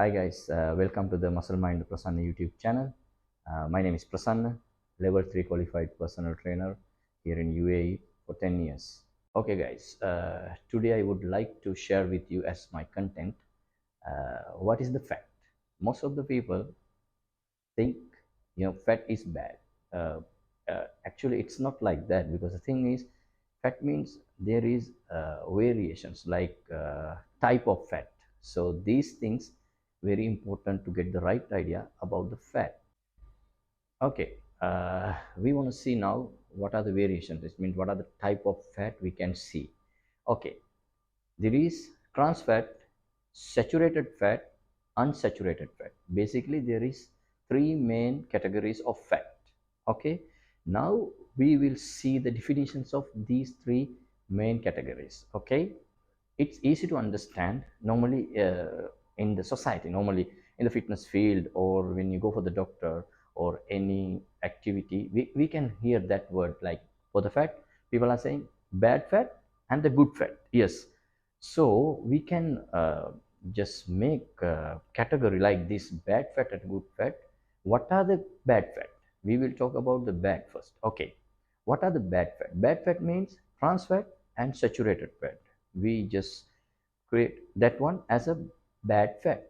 Hi guys, welcome to the Muscle Mind Prasanna YouTube channel. My name is Prasanna, level 3 qualified personal trainer here in UAE for 10 years. Okay guys, today I would like to share with you as my content what is the fat. Most of the people think fat is bad. Actually it's not like that, because the thing is fat means there is variations like type of fat. So these things very important to get the right idea about the fat. Okay, we want to see now what are the variations. This means what are the type of fat we can see. Okay, there is trans fat, saturated fat, unsaturated fat. Basically there is three main categories of fat. Okay, now we will see the definitions of these three main categories. Okay, it's easy to understand normally in the society, normally in the fitness field, or when you go for the doctor or any activity, we can hear that word. Like for the fat, people are saying bad fat and the good fat. Yes, so we can just make a category like this: bad fat and good fat. What are the bad fat? We will talk about the bad first. Okay, what are the bad fat? Bad fat means trans fat and saturated fat. We just create that one as a bad fat.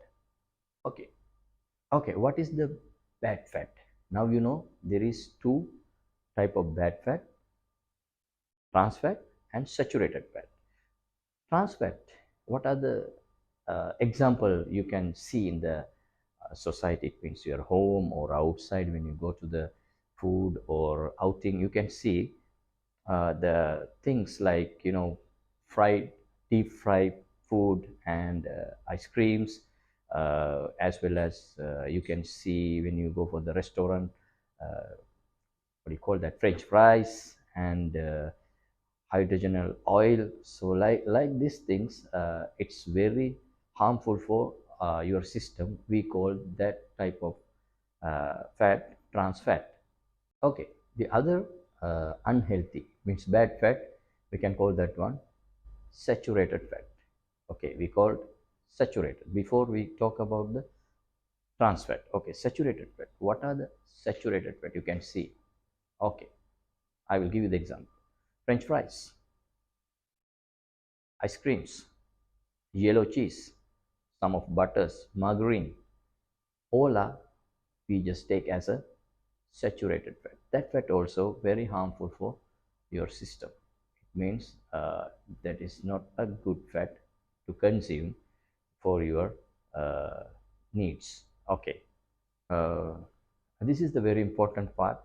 Okay, okay, what is the bad fat? Now you know there is two type of bad fat: trans fat and saturated fat. Trans fat, what are the example you can see in the society? It means your home or outside, when you go to the food or outing, you can see the things like fried, deep fried food and ice creams, as well as you can see when you go for the restaurant, what do you call that, french fries and hydrogenal oil. So like these things, it's very harmful for your system. We call that type of fat trans fat. Okay, the other unhealthy means bad fat, we can call that one saturated fat. Okay, we called saturated before we talk about the trans fat. Okay, saturated fat. What are the saturated fat? You can see. Okay, I will give you the example: French fries, ice creams, yellow cheese, some of butters, margarine. All are, we just take as a saturated fat. That fat also very harmful for your system. It means that is not a good fat to consume for your needs. Okay, uh, this is the very important part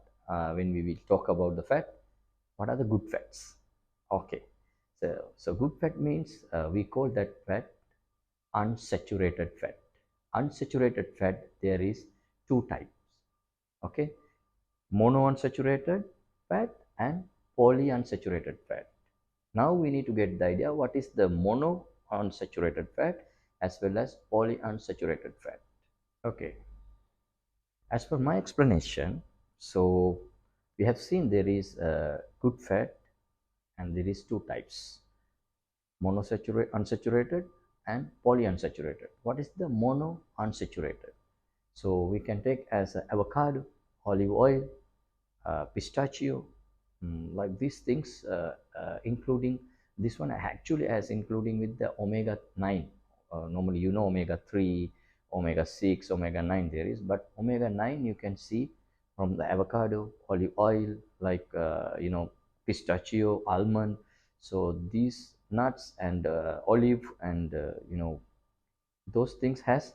when we will talk about the fat. What are the good fats? Okay, so good fat means we call that fat unsaturated fat. Unsaturated fat, there is two types. Okay, monounsaturated fat and polyunsaturated fat. Now we need to get the idea what is the monounsaturated fat as well as polyunsaturated fat. Okay, as per my explanation, so we have seen there is good fat and there is two types: monounsaturated, unsaturated, and polyunsaturated. What is the monounsaturated? So we can take as avocado, olive oil, pistachio, like these things, including this one actually as including with the omega 9. Normally omega 3, omega 6, omega 9 there is, but omega 9 you can see from the avocado, olive oil, like pistachio, almond. So these nuts and olive and those things has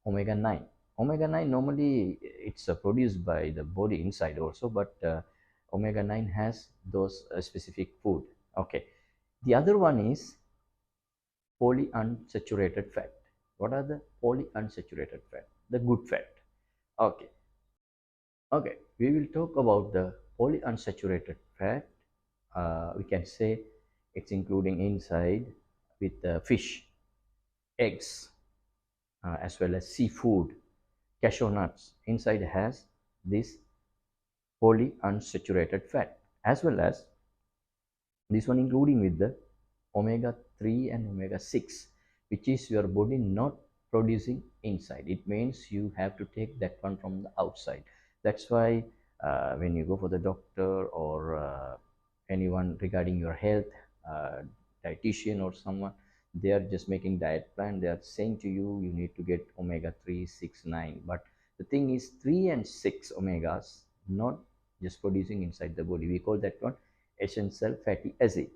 omega 9. Omega 9 normally it's produced by the body inside also, but omega 9 has those specific food. Okay, the other one is polyunsaturated fat. What are the polyunsaturated fat? The good fat. Okay, okay, we will talk about the polyunsaturated fat. We can say it's including inside with fish, eggs, as well as seafood, cashew nuts. Inside has this polyunsaturated fat, as well as this one including with the omega 3 and omega 6, which is your body not producing inside. It means you have to take that one from the outside. That's why when you go for the doctor or anyone regarding your health, uh, dietitian or someone, they are just making diet plan. They are saying to you, you need to get omega 3, 6, 9. But the thing is 3 and 6 omegas not just producing inside the body. We call that one essential fatty acid.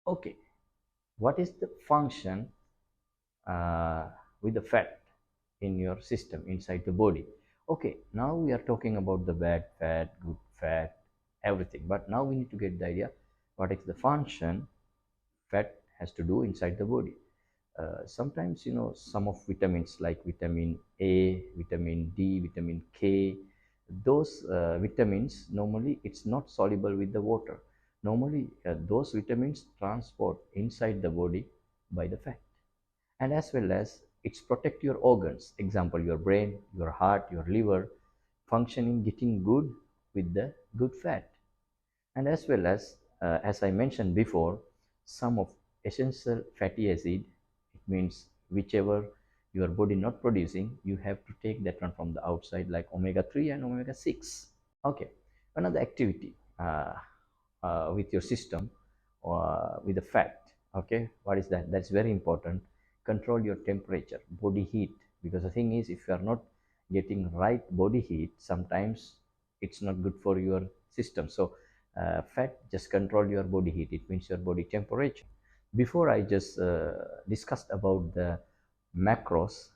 Okay, what is the function uh, with the fat in your system inside the body? Okay, now we are talking about the bad fat, good fat, everything. But now we need to get the idea what is the function fat has to do inside the body. Sometimes, some of vitamins like vitamin A, vitamin D, vitamin K, those vitamins normally it's not soluble with the water. Normally, those vitamins transport inside the body by the fat, and as well as it's protect your organs. Example, your brain, your heart, your liver functioning, getting good with the good fat. And as well as I mentioned before, some of essential fatty acid, it means whichever your body not producing, you have to take that one from the outside, like omega 3 and omega 6. Okay, another activity with your system with the fat. Okay, what is that? That's very important. Control your temperature, body heat, because the thing is, if you are not getting right body heat, sometimes it's not good for your system. So fat just control your body heat. It means your body temperature. Before I just discussed about the macros.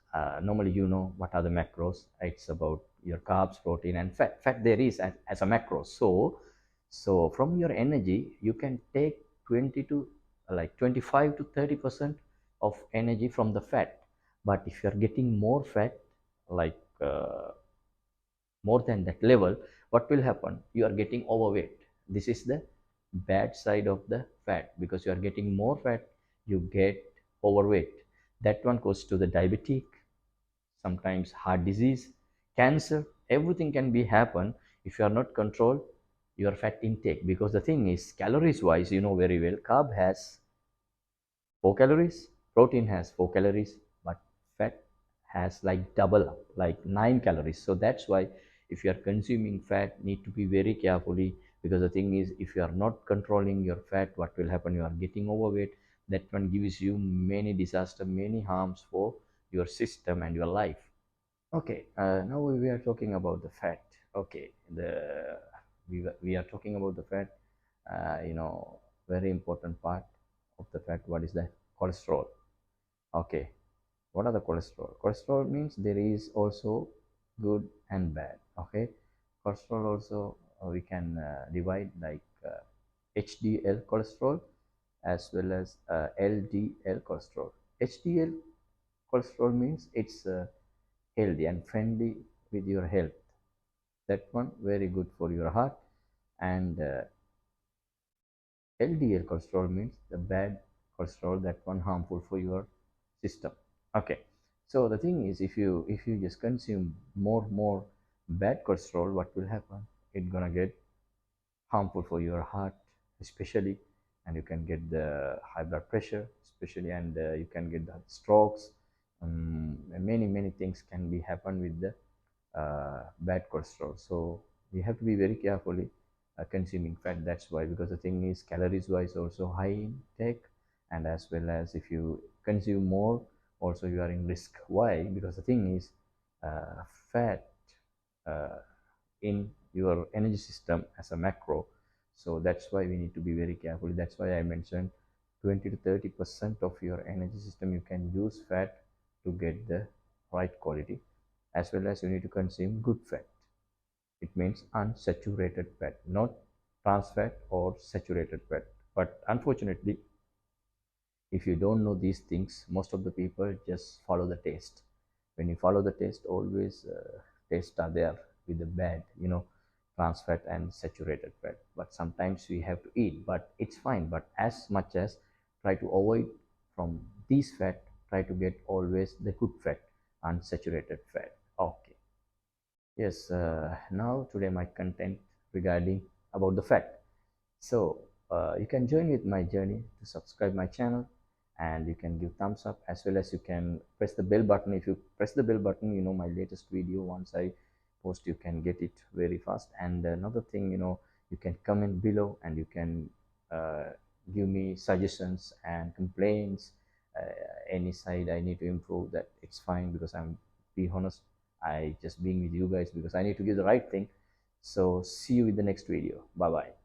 Normally, you know what are the macros. It's about your carbs, protein, and fat. Fat there is as a macro. So from your energy, you can take 20 to like 25 to 30% of energy from the fat. But if you are getting more fat, like more than that level, what will happen? You are getting overweight. This is the bad side of the fat, because you are getting more fat, you get overweight. That one goes to the diabetic, sometimes heart disease, cancer. Everything can be happen if you are not control your fat intake. Because the thing is, calories wise, you know very well, carb has 4 calories, protein has 4 calories, but fat has like double up, like 9 calories. So that's why if you are consuming fat, need to be very carefully. Because the thing is, if you are not controlling your fat, what will happen? You are getting overweight. That one gives you many disaster, many harms for your system and your life. Okay, now we are talking about the fat. Okay, we are talking about the fat. Very important part of the fat. What is that? Cholesterol. Okay, what are the cholesterol? Cholesterol means there is also good and bad. Okay, cholesterol also we can divide like HDL cholesterol as well as LDL cholesterol. HDL cholesterol means it's healthy and friendly with your health. That one very good for your heart. And LDL cholesterol means the bad cholesterol, that one harmful for your system. Okay, so the thing is, if you just consume more bad cholesterol, what will happen? It's gonna get harmful for your heart, especially, and you can get the high blood pressure, especially, and you can get the strokes. Many things can be happen with the bad cholesterol. So we have to be very carefully consuming fat. That's why, because the thing is, calories wise also high intake, and as well as if you consume more, also you are in risk. Why? Because the thing is, fat uh, in your energy system as a macro. So that's why we need to be very careful. That's why I mentioned 20 to 30% of your energy system you can use fat to get the right quality. As well as you need to consume good fat. It means unsaturated fat, not trans fat or saturated fat. But unfortunately, if you don't know these things, most of the people just follow the taste. When you follow the taste, always taste are there with the bad, trans fat and saturated fat. But sometimes we have to eat, but it's fine. But as much as try to avoid from these fat, try to get always the good fat, unsaturated fat. Okay. Yes, now today my content regarding about the fat. So you can join with my journey to subscribe my channel and you can give thumbs up, as well as you can press the bell button. If you press the bell button, my latest video, once I post, you can get it very fast. And another thing, you can comment below, and you can uh, give me suggestions and complaints, any side I need to improve. That it's fine, because I'm, be honest, I just being with you guys because I need to give the right thing. So see you in the next video. Bye bye.